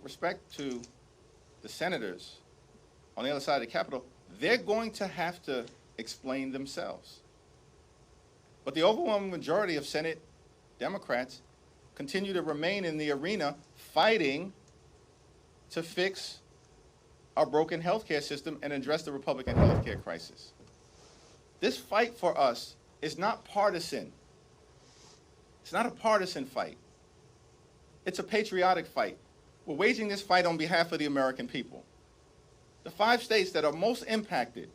respect to the senators on the other side of the Capitol, they're going to have to explain themselves. But the overwhelming majority of Senate Democrats continue to remain in the arena fighting to fix our broken healthcare system and address the Republican healthcare crisis. This fight for us is not partisan. It's not a partisan fight. It's a patriotic fight. We're waging this fight on behalf of the American people. The 5 states that are most impacted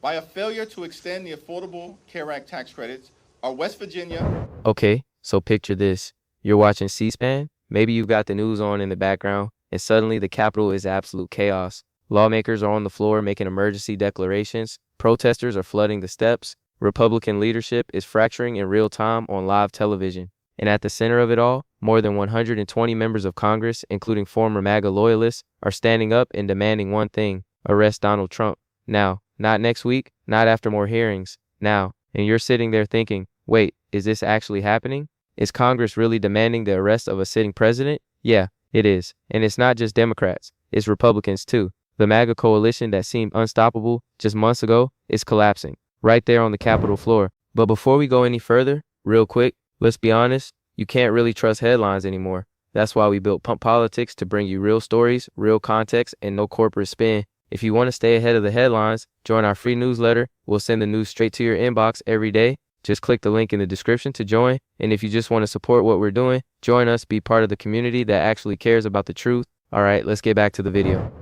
by a failure to extend the Affordable Care Act tax credits are West Virginia. Okay, so picture this. You're watching C-SPAN, maybe you've got the news on in the background, and suddenly the Capitol is absolute chaos. Lawmakers are on the floor making emergency declarations, protesters are flooding the steps, Republican leadership is fracturing in real time on live television. And at the center of it all, more than 120 members of Congress, including former MAGA loyalists, are standing up and demanding one thing: arrest Donald Trump. Now, not next week, not after more hearings, now. And you're sitting there thinking, wait, is this actually happening? Is Congress really demanding the arrest of a sitting president? Yeah, it is. And it's not just Democrats, it's Republicans too. The MAGA coalition that seemed unstoppable just months ago is collapsing, right there on the Capitol floor. But before we go any further, real quick, let's be honest, you can't really trust headlines anymore. That's why we built Pump Politics to bring you real stories, real context, and no corporate spin. If you want to stay ahead of the headlines, join our free newsletter. We'll send the news straight to your inbox every day. Just click the link in the description to join. And if you just want to support what we're doing, join us, be part of the community that actually cares about the truth. All right, let's get back to the video.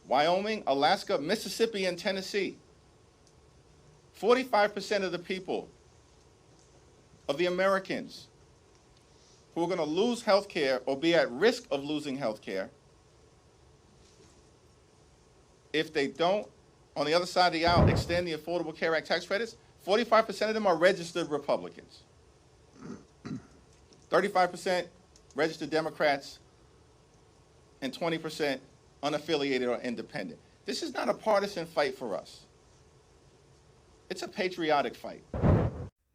Wyoming, Alaska, Mississippi, and Tennessee. 45% of the people, of the Americans, who are going to lose health care or be at risk of losing health care if they don't, on the other side of the aisle, extend the Affordable Care Act tax credits, 45% of them are registered Republicans. 35% registered Democrats, and 20% unaffiliated or independent. This is not a partisan fight for us. It's a patriotic fight.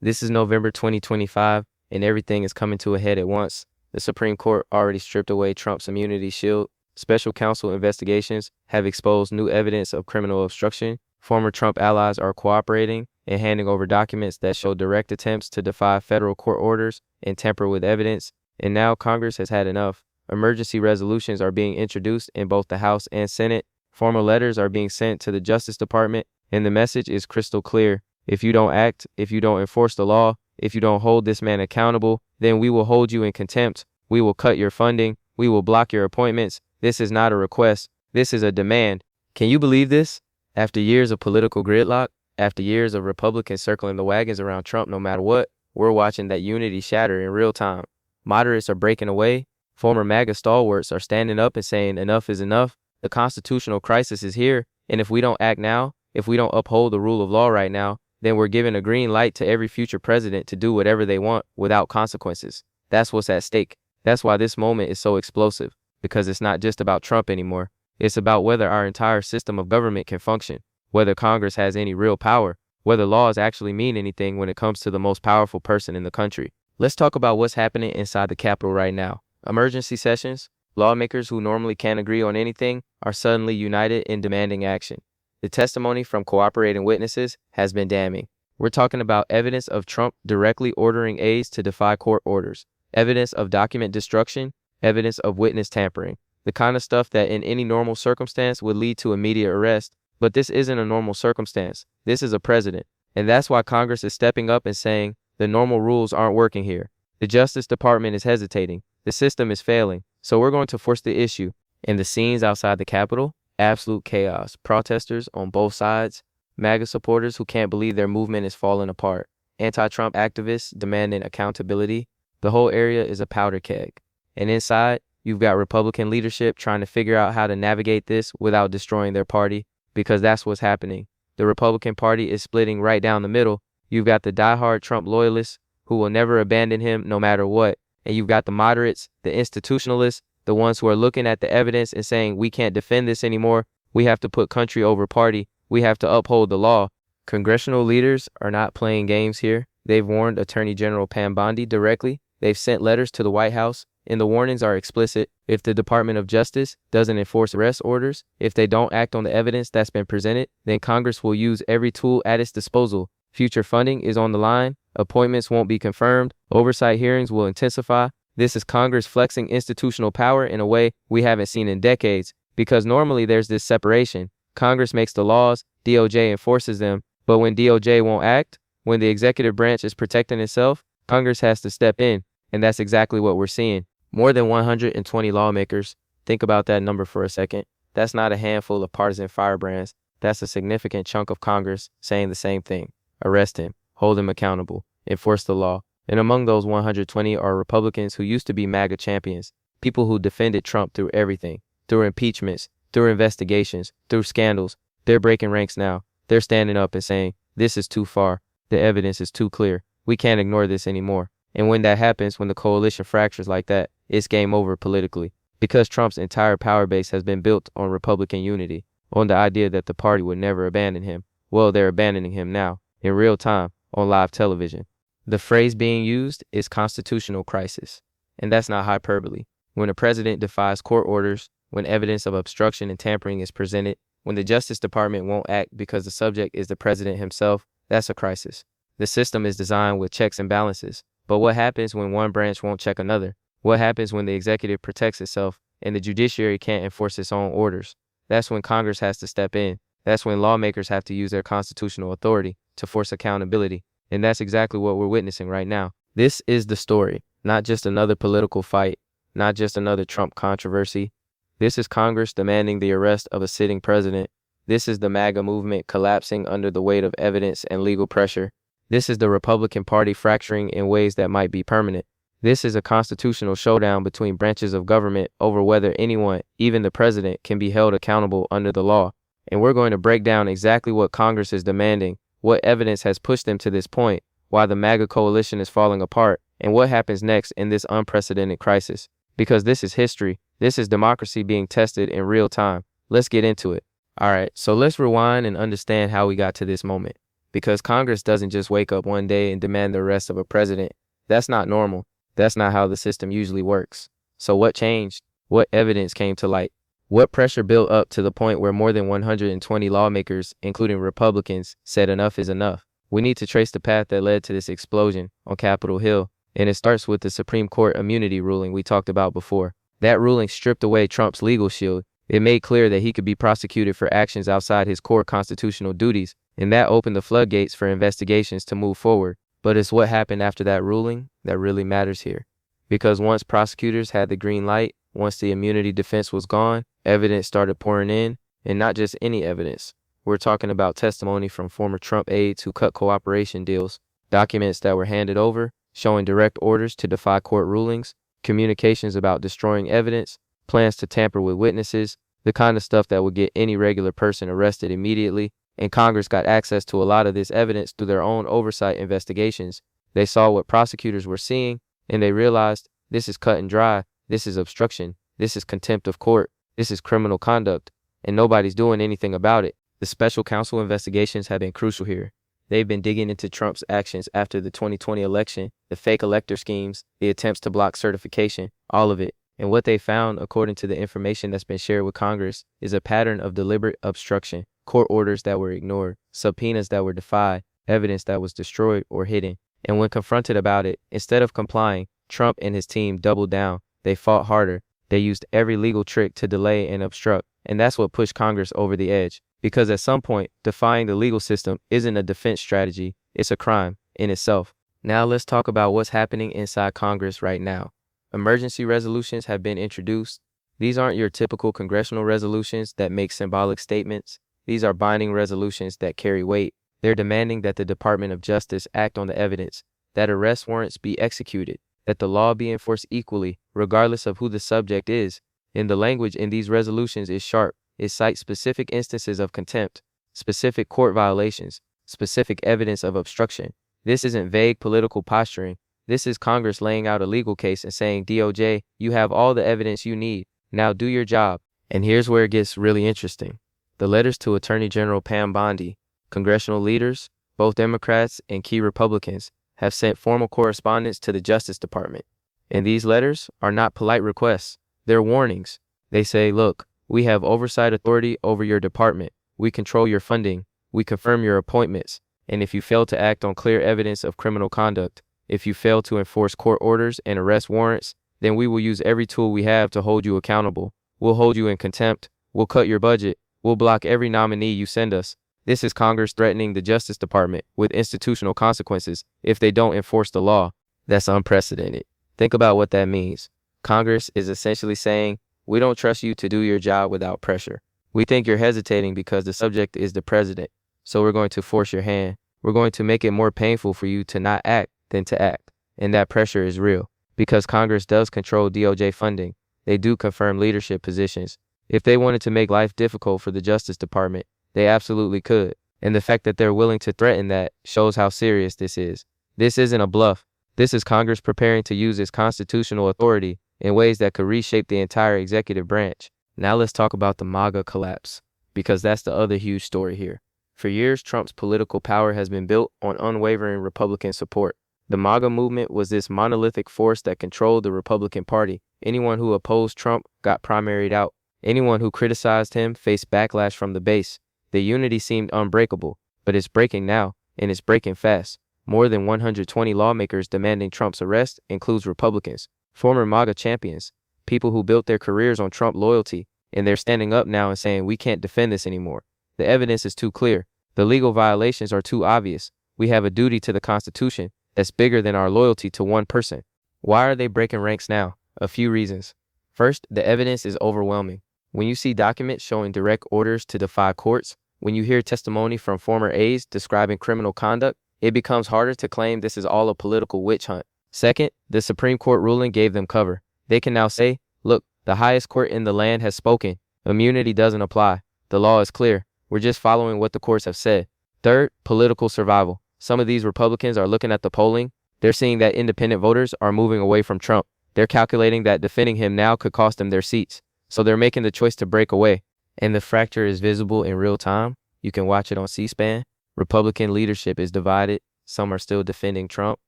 This is November 2025, and everything is coming to a head at once. The Supreme Court already stripped away Trump's immunity shield. Special counsel investigations have exposed new evidence of criminal obstruction. Former Trump allies are cooperating and handing over documents that show direct attempts to defy federal court orders and tamper with evidence. And now Congress has had enough. Emergency resolutions are being introduced in both the House and Senate. Formal letters are being sent to the Justice Department, and the message is crystal clear. If you don't act, if you don't enforce the law, if you don't hold this man accountable, then we will hold you in contempt. We will cut your funding. We will block your appointments. This is not a request. This is a demand. Can you believe this? After years of political gridlock, after years of Republicans circling the wagons around Trump no matter what, we're watching that unity shatter in real time. Moderates are breaking away. Former MAGA stalwarts are standing up and saying enough is enough. The constitutional crisis is here, and if we don't act now, if we don't uphold the rule of law right now, then we're giving a green light to every future president to do whatever they want without consequences. That's what's at stake. That's why this moment is so explosive, because it's not just about Trump anymore. It's about whether our entire system of government can function, whether Congress has any real power, whether laws actually mean anything when it comes to the most powerful person in the country. Let's talk about what's happening inside the Capitol right now. Emergency sessions. Lawmakers who normally can't agree on anything are suddenly united in demanding action. The testimony from cooperating witnesses has been damning. We're talking about evidence of Trump directly ordering aides to defy court orders, evidence of document destruction, evidence of witness tampering, the kind of stuff that in any normal circumstance would lead to immediate arrest. But this isn't a normal circumstance. This is a president. And that's why Congress is stepping up and saying the normal rules aren't working here. The Justice Department is hesitating. The system is failing. So we're going to force the issue. And the scenes outside the Capitol, absolute chaos. Protesters on both sides, MAGA supporters who can't believe their movement is falling apart, anti-Trump activists demanding accountability. The whole area is a powder keg. And inside, you've got Republican leadership trying to figure out how to navigate this without destroying their party, because that's what's happening. The Republican Party is splitting right down the middle. You've got the diehard Trump loyalists who will never abandon him no matter what. And you've got the moderates, the institutionalists, the ones who are looking at the evidence and saying, we can't defend this anymore. We have to put country over party. We have to uphold the law. Congressional leaders are not playing games here. They've warned Attorney General Pam Bondi directly. They've sent letters to the White House. and the warnings are explicit. If the Department of Justice doesn't enforce arrest orders, if they don't act on the evidence that's been presented, then Congress will use every tool at its disposal. Future funding is on the line. Appointments won't be confirmed. Oversight hearings will intensify. This is Congress flexing institutional power in a way we haven't seen in decades, because normally there's this separation. Congress makes the laws, DOJ enforces them, but when DOJ won't act, when the executive branch is protecting itself, Congress has to step in, and that's exactly what we're seeing. More than 120 lawmakers. Think about that number for a second. That's not a handful of partisan firebrands. That's a significant chunk of Congress saying the same thing. Arrest him, hold him accountable, enforce the law. And among those 120 are Republicans who used to be MAGA champions, people who defended Trump through everything, through impeachments, through investigations, through scandals. They're breaking ranks now. They're standing up and saying, this is too far. The evidence is too clear. We can't ignore this anymore. And when that happens, when the coalition fractures like that, it's game over politically. Because Trump's entire power base has been built on Republican unity, on the idea that the party would never abandon him. Well, they're abandoning him now, in real time, on live television. The phrase being used is constitutional crisis. And that's not hyperbole. When a president defies court orders, when evidence of obstruction and tampering is presented, when the Justice Department won't act because the subject is the president himself, that's a crisis. The system is designed with checks and balances. But what happens when one branch won't check another? What happens when the executive protects itself and the judiciary can't enforce its own orders? That's when Congress has to step in. That's when lawmakers have to use their constitutional authority to force accountability. And that's exactly what we're witnessing right now. This is the story, not just another political fight, not just another Trump controversy. This is Congress demanding the arrest of a sitting president. This is the MAGA movement collapsing under the weight of evidence and legal pressure. This is the Republican Party fracturing in ways that might be permanent. This is a constitutional showdown between branches of government over whether anyone, even the president, can be held accountable under the law. And we're going to break down exactly what Congress is demanding, what evidence has pushed them to this point, why the MAGA coalition is falling apart, and what happens next in this unprecedented crisis. Because this is history. This is democracy being tested in real time. Let's get into it. All right, so let's rewind and understand how we got to this moment. Because Congress doesn't just wake up one day and demand the arrest of a president. That's not normal. That's not how the system usually works. So what changed? What evidence came to light? What pressure built up to the point where more than 120 lawmakers, including Republicans, said enough is enough? We need to trace the path that led to this explosion on Capitol Hill, and it starts with the Supreme Court immunity ruling we talked about before. That ruling stripped away Trump's legal shield. It made clear that he could be prosecuted for actions outside his core constitutional duties, and that opened the floodgates for investigations to move forward. But it's what happened after that ruling that really matters here. Because once prosecutors had the green light, once the immunity defense was gone, evidence started pouring in, and not just any evidence. We're talking about testimony from former Trump aides who cut cooperation deals, documents that were handed over, showing direct orders to defy court rulings, communications about destroying evidence, plans to tamper with witnesses, the kind of stuff that would get any regular person arrested immediately. And Congress got access to a lot of this evidence through their own oversight investigations. They saw what prosecutors were seeing, and they realized this is cut and dry, this is obstruction, this is contempt of court, this is criminal conduct, and nobody's doing anything about it. The special counsel investigations have been crucial here. They've been digging into Trump's actions after the 2020 election, the fake elector schemes, the attempts to block certification, all of it. And what they found, according to the information that's been shared with Congress, is a pattern of deliberate obstruction. Court orders that were ignored, subpoenas that were defied, evidence that was destroyed or hidden. And when confronted about it, instead of complying, Trump and his team doubled down. They fought harder. They used every legal trick to delay and obstruct. And that's what pushed Congress over the edge. Because at some point, defying the legal system isn't a defense strategy. It's a crime in itself. Now let's talk about what's happening inside Congress right now. Emergency resolutions have been introduced. These aren't your typical congressional resolutions that make symbolic statements. These are binding resolutions that carry weight. They're demanding that the Department of Justice act on the evidence, that arrest warrants be executed, that the law be enforced equally, regardless of who the subject is. And the language in these resolutions is sharp. It cites specific instances of contempt, specific court violations, specific evidence of obstruction. This isn't vague political posturing. This is Congress laying out a legal case and saying, DOJ, you have all the evidence you need. Now do your job. And here's where it gets really interesting. The letters to Attorney General Pam Bondi, congressional leaders, both Democrats and key Republicans, have sent formal correspondence to the Justice Department. And these letters are not polite requests. They're warnings. They say, look, we have oversight authority over your department. We control your funding. We confirm your appointments. And if you fail to act on clear evidence of criminal conduct, if you fail to enforce court orders and arrest warrants, then we will use every tool we have to hold you accountable. We'll hold you in contempt. We'll cut your budget. We'll block every nominee you send us. This is Congress threatening the Justice Department with institutional consequences if they don't enforce the law. That's unprecedented. Think about what that means. Congress is essentially saying, we don't trust you to do your job without pressure. We think you're hesitating because the subject is the president. So we're going to force your hand. We're going to make it more painful for you to not act than to act. And that pressure is real because Congress does control DOJ funding. They do confirm leadership positions. If they wanted to make life difficult for the Justice Department, they absolutely could. And the fact that they're willing to threaten that shows how serious this is. This isn't a bluff. This is Congress preparing to use its constitutional authority in ways that could reshape the entire executive branch. Now let's talk about the MAGA collapse, because that's the other huge story here. For years, Trump's political power has been built on unwavering Republican support. The MAGA movement was this monolithic force that controlled the Republican Party. Anyone who opposed Trump got primaried out. Anyone who criticized him faced backlash from the base. The unity seemed unbreakable, but it's breaking now, and it's breaking fast. More than 120 lawmakers demanding Trump's arrest includes Republicans, former MAGA champions, people who built their careers on Trump loyalty, and they're standing up now and saying we can't defend this anymore. The evidence is too clear. The legal violations are too obvious. We have a duty to the Constitution that's bigger than our loyalty to one person. Why are they breaking ranks now? A few reasons. First, the evidence is overwhelming. When you see documents showing direct orders to defy courts, when you hear testimony from former aides describing criminal conduct, it becomes harder to claim this is all a political witch hunt. Second, the Supreme Court ruling gave them cover. They can now say, look, the highest court in the land has spoken. Immunity doesn't apply. The law is clear. We're just following what the courts have said. Third, political survival. Some of these Republicans are looking at the polling. They're seeing that independent voters are moving away from Trump. They're calculating that defending him now could cost them their seats. So they're making the choice to break away. And the fracture is visible in real time. You can watch it on C-SPAN. Republican leadership is divided. Some are still defending Trump,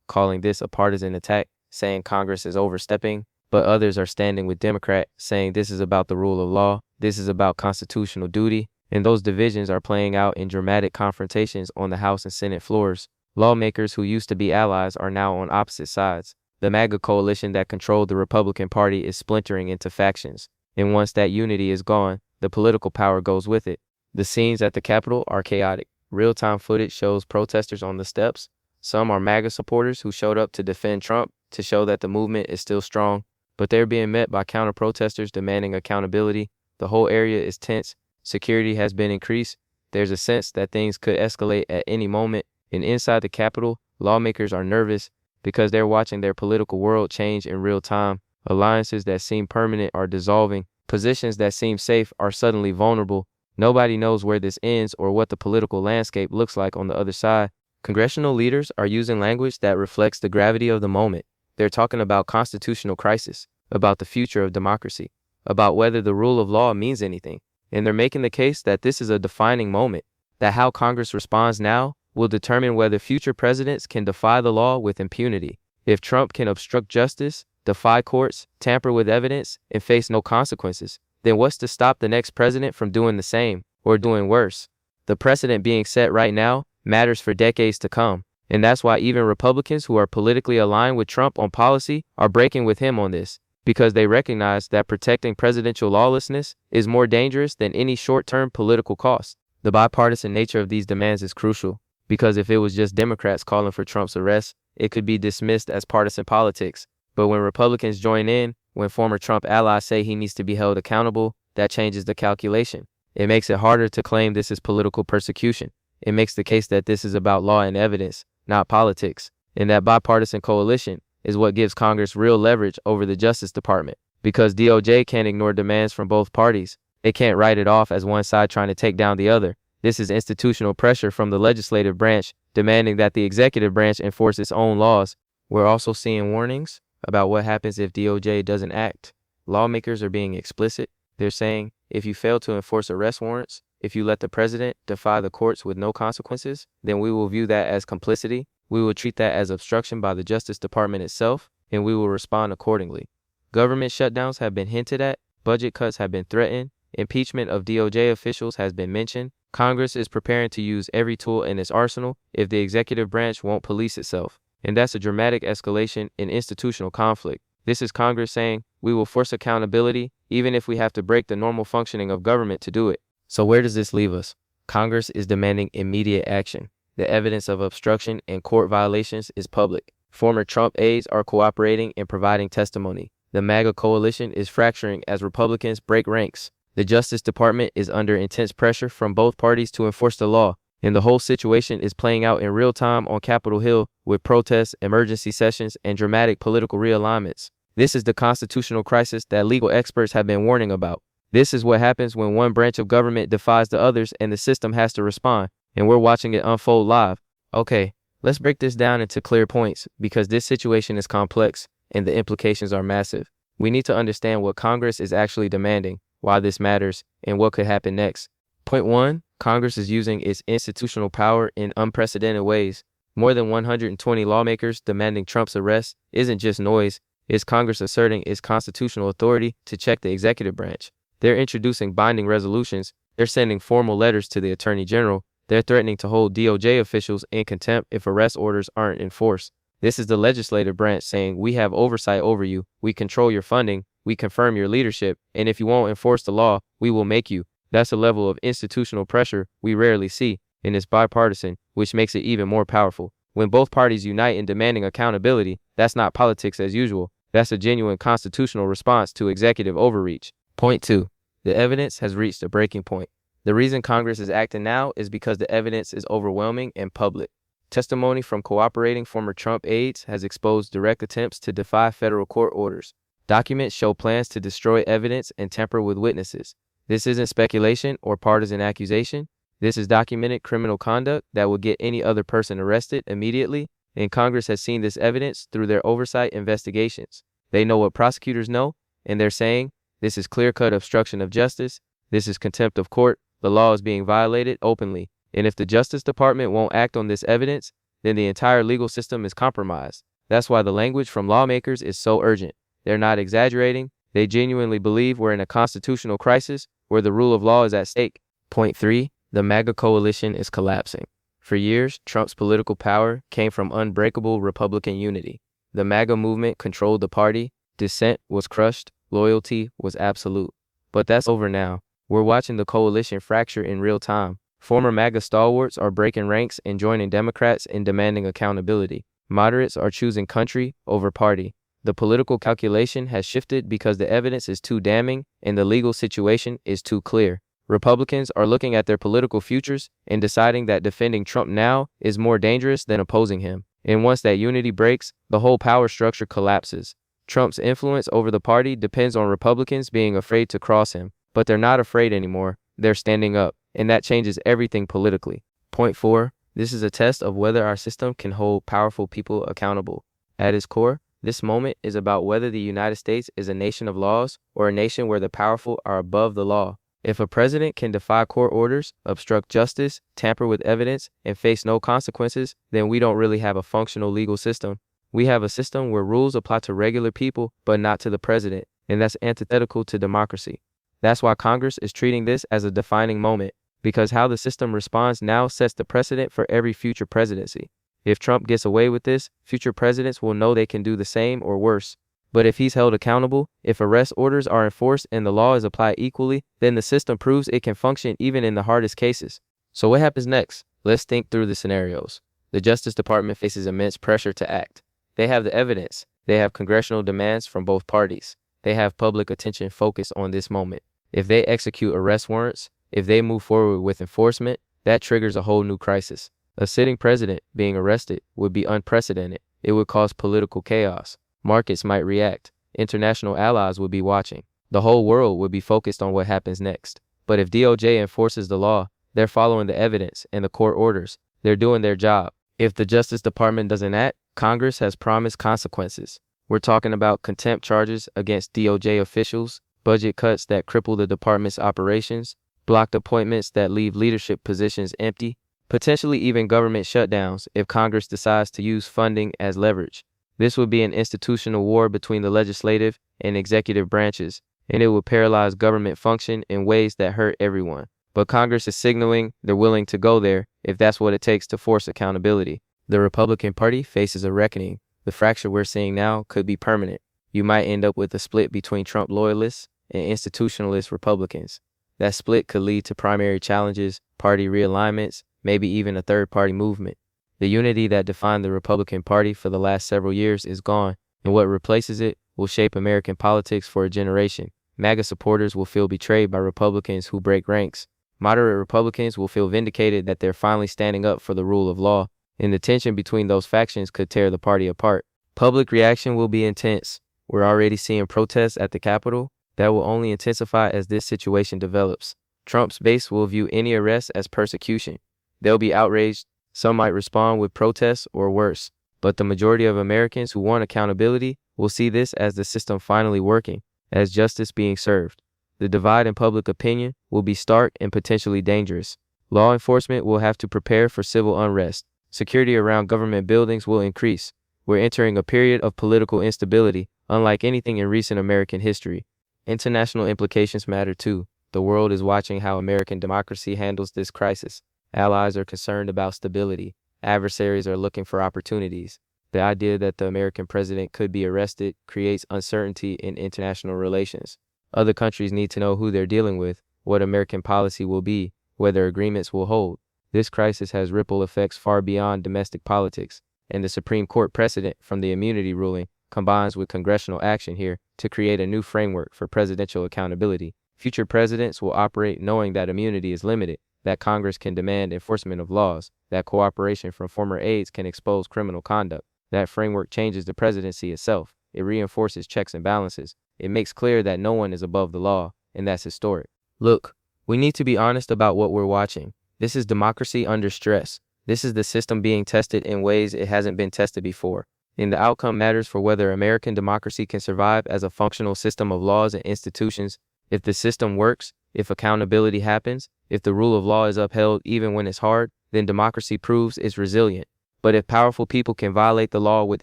calling this a partisan attack, saying Congress is overstepping. But others are standing with Democrats, saying this is about the rule of law. This is about constitutional duty. And those divisions are playing out in dramatic confrontations on the House and Senate floors. Lawmakers who used to be allies are now on opposite sides. The MAGA coalition that controlled the Republican Party is splintering into factions. And once that unity is gone, the political power goes with it. The scenes at the Capitol are chaotic. Real-time footage shows protesters on the steps. Some are MAGA supporters who showed up to defend Trump to show that the movement is still strong, but they're being met by counter-protesters demanding accountability. The whole area is tense. Security has been increased. There's a sense that things could escalate at any moment. And inside the Capitol, lawmakers are nervous because they're watching their political world change in real time. Alliances that seem permanent are dissolving. Positions that seem safe are suddenly vulnerable. Nobody knows where this ends or what the political landscape looks like on the other side. Congressional leaders are using language that reflects the gravity of the moment. They're talking about constitutional crisis, about the future of democracy, about whether the rule of law means anything. And they're making the case that this is a defining moment, that how Congress responds now will determine whether future presidents can defy the law with impunity. If Trump can obstruct justice, defy courts, tamper with evidence, and face no consequences, then what's to stop the next president from doing the same or doing worse? The precedent being set right now matters for decades to come. And that's why even Republicans who are politically aligned with Trump on policy are breaking with him on this, because they recognize that protecting presidential lawlessness is more dangerous than any short-term political cost. The bipartisan nature of these demands is crucial, because if it was just Democrats calling for Trump's arrest, it could be dismissed as partisan politics. But when Republicans join in, when former Trump allies say he needs to be held accountable, that changes the calculation. It makes it harder to claim this is political persecution. It makes the case that this is about law and evidence, not politics. And that bipartisan coalition is what gives Congress real leverage over the Justice Department. Because DOJ can't ignore demands from both parties. It can't write it off as one side trying to take down the other. This is institutional pressure from the legislative branch, demanding that the executive branch enforce its own laws. We're also seeing warnings about what happens if DOJ doesn't act. Lawmakers are being explicit. They're saying, if you fail to enforce arrest warrants, if you let the president defy the courts with no consequences, then we will view that as complicity. We will treat that as obstruction by the Justice Department itself. and we will respond accordingly. Government shutdowns have been hinted at, budget cuts have been threatened, impeachment of DOJ officials has been mentioned. Congress is preparing to use every tool in its arsenal if the executive branch won't police itself. And that's a dramatic escalation in institutional conflict. This is Congress saying, we will force accountability, even if we have to break the normal functioning of government to do it. So where does this leave us? Congress is demanding immediate action. The evidence of obstruction and court violations is public. Former Trump aides are cooperating and providing testimony. The MAGA coalition is fracturing as Republicans break ranks. The Justice Department is under intense pressure from both parties to enforce the law, and the whole situation is playing out in real time on Capitol Hill with protests, emergency sessions, and dramatic political realignments. This is the constitutional crisis that legal experts have been warning about. This is what happens when one branch of government defies the others and the system has to respond, and we're watching it unfold live. Okay, let's break this down into clear points because this situation is complex and the implications are massive. We need to understand what Congress is actually demanding, why this matters, and what could happen next. Point 1. Congress is using its institutional power in unprecedented ways. More than 120 lawmakers demanding Trump's arrest isn't just noise, it's Congress asserting its constitutional authority to check the executive branch. They're introducing binding resolutions, they're sending formal letters to the Attorney General, they're threatening to hold DOJ officials in contempt if arrest orders aren't enforced. This is the legislative branch saying, we have oversight over you, we control your funding, we confirm your leadership, and if you won't enforce the law, we will make you. That's a level of institutional pressure we rarely see, and it's bipartisan, which makes it even more powerful. When both parties unite in demanding accountability, that's not politics as usual. That's a genuine constitutional response to executive overreach. Point 2. The evidence has reached a breaking point. The reason Congress is acting now is because the evidence is overwhelming and public. Testimony from cooperating former Trump aides has exposed direct attempts to defy federal court orders. Documents show plans to destroy evidence and tamper with witnesses. This isn't speculation or partisan accusation. This is documented criminal conduct that will get any other person arrested immediately, and Congress has seen this evidence through their oversight investigations. They know what prosecutors know, and they're saying, this is clear-cut obstruction of justice, this is contempt of court, the law is being violated openly, and if the Justice Department won't act on this evidence, then the entire legal system is compromised. That's why the language from lawmakers is so urgent. They're not exaggerating, they genuinely believe we're in a constitutional crisis where the rule of law is at stake. Point 3. The MAGA coalition is collapsing. For years, Trump's political power came from unbreakable Republican unity. The MAGA movement controlled the party, dissent was crushed, loyalty was absolute. But that's over now. We're watching the coalition fracture in real time. Former MAGA stalwarts are breaking ranks and joining Democrats in demanding accountability. Moderates are choosing country over party. The political calculation has shifted because the evidence is too damning and the legal situation is too clear. Republicans are looking at their political futures and deciding that defending Trump now is more dangerous than opposing him. And once that unity breaks, the whole power structure collapses. Trump's influence over the party depends on Republicans being afraid to cross him, but they're not afraid anymore. They're standing up, and that changes everything politically. Point 4. This is a test of whether our system can hold powerful people accountable. At its core, this moment is about whether the United States is a nation of laws or a nation where the powerful are above the law. If a president can defy court orders, obstruct justice, tamper with evidence, and face no consequences, then we don't really have a functional legal system. We have a system where rules apply to regular people, but not to the president, and that's antithetical to democracy. That's why Congress is treating this as a defining moment, because how the system responds now sets the precedent for every future presidency. If Trump gets away with this, future presidents will know they can do the same or worse. But if he's held accountable, if arrest orders are enforced and the law is applied equally, then the system proves it can function even in the hardest cases. So what happens next? Let's think through the scenarios. The Justice Department faces immense pressure to act. They have the evidence. They have congressional demands from both parties. They have public attention focused on this moment. If they execute arrest warrants, if they move forward with enforcement, that triggers a whole new crisis. A sitting president being arrested would be unprecedented. It would cause political chaos. Markets might react. International allies would be watching. The whole world would be focused on what happens next. But if DOJ enforces the law, they're following the evidence and the court orders. They're doing their job. If the Justice Department doesn't act, Congress has promised consequences. We're talking about contempt charges against DOJ officials, budget cuts that cripple the department's operations, blocked appointments that leave leadership positions empty, potentially even government shutdowns if Congress decides to use funding as leverage. This would be an institutional war between the legislative and executive branches, and it would paralyze government function in ways that hurt everyone. But Congress is signaling they're willing to go there if that's what it takes to force accountability. The Republican Party faces a reckoning. The fracture we're seeing now could be permanent. You might end up with a split between Trump loyalists and institutionalist Republicans. That split could lead to primary challenges, party realignments, maybe even a third-party movement. The unity that defined the Republican Party for the last several years is gone, and what replaces it will shape American politics for a generation. MAGA supporters will feel betrayed by Republicans who break ranks. Moderate Republicans will feel vindicated that they're finally standing up for the rule of law, and the tension between those factions could tear the party apart. Public reaction will be intense. We're already seeing protests at the Capitol that will only intensify as this situation develops. Trump's base will view any arrest as persecution. They'll be outraged. Some might respond with protests or worse. But the majority of Americans who want accountability will see this as the system finally working, as justice being served. The divide in public opinion will be stark and potentially dangerous. Law enforcement will have to prepare for civil unrest. Security around government buildings will increase. We're entering a period of political instability, unlike anything in recent American history. International implications matter too. The world is watching how American democracy handles this crisis. Allies are concerned about stability. Adversaries are looking for opportunities. The idea that the American president could be arrested creates uncertainty in international relations. Other countries need to know who they're dealing with, what American policy will be, whether agreements will hold. This crisis has ripple effects far beyond domestic politics, and the Supreme Court precedent from the immunity ruling combines with congressional action here to create a new framework for presidential accountability. Future presidents will operate knowing that immunity is limited, that Congress can demand enforcement of laws, that cooperation from former aides can expose criminal conduct. That framework changes the presidency itself. It reinforces checks and balances. It makes clear that no one is above the law, and that's historic. Look, we need to be honest about what we're watching. This is democracy under stress. This is the system being tested in ways it hasn't been tested before. And the outcome matters for whether American democracy can survive as a functional system of laws and institutions. If the system works, if accountability happens, if the rule of law is upheld even when it's hard, then democracy proves it's resilient. But if powerful people can violate the law with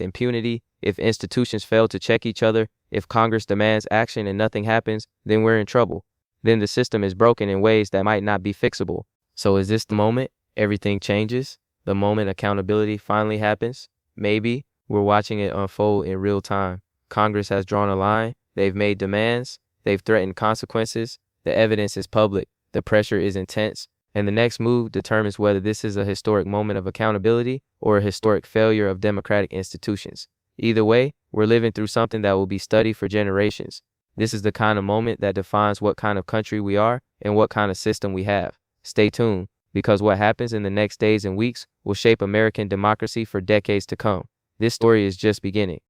impunity, if institutions fail to check each other, if Congress demands action and nothing happens, then we're in trouble. Then the system is broken in ways that might not be fixable. So is this the moment everything changes? The moment accountability finally happens? Maybe. We're watching it unfold in real time. Congress has drawn a line. They've made demands. They've threatened consequences. The evidence is public. The pressure is intense. And the next move determines whether this is a historic moment of accountability or a historic failure of democratic institutions. Either way, we're living through something that will be studied for generations. This is the kind of moment that defines what kind of country we are and what kind of system we have. Stay tuned, because what happens in the next days and weeks will shape American democracy for decades to come. This story is just beginning.